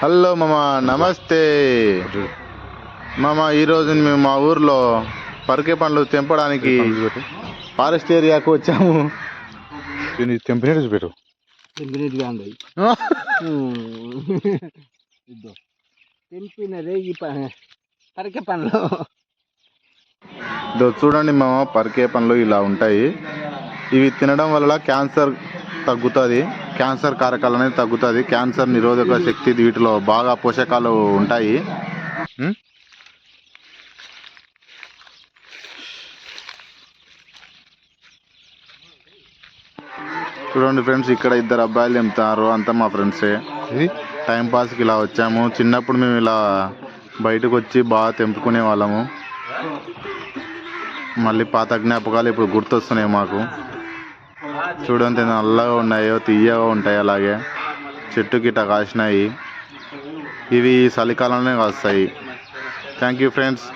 Hello మామ, నమస్తే మామ. ఈరోజు మేము మా ఊర్లో పరికే పండ్లు తెంపడానికి ఫారెస్ట్ ఏరియాకు వచ్చాము. తెంపినట్టు పెట్టు. తెంపినదే ఈ పరికే పండ్లు. చూడండి మామ, పరికే పండ్లు ఇలా ఉంటాయి. ఇవి తినడం వల్ల క్యాన్సర్ తగ్గుతుంది, క్యాన్సర్ కారకాలు అనేది తగ్గుతుంది. క్యాన్సర్ నిరోధక శక్తి వీటిలో బాగా పోషకాలు ఉంటాయి. చూడండి ఫ్రెండ్స్, ఇక్కడ ఇద్దరు అబ్బాయిలు తెంపుతారు, అంతా మా ఫ్రెండ్సే. ఇది టైంపాస్కి ఇలా వచ్చాము. చిన్నప్పుడు మేము ఇలా బయటకు వచ్చి బాగా తెంపుకునే వాళ్ళము. మళ్ళీ పాత జ్ఞాపకాలు ఇప్పుడు గుర్తొస్తున్నాయి మాకు. చూడండి నల్లగా ఉన్నాయో, తీయగా ఉంటాయి. అలాగే చెట్టు గిట్ట కాసినాయి. ఇవి చలికాలంలోనే కాస్తాయి. Thank you friends.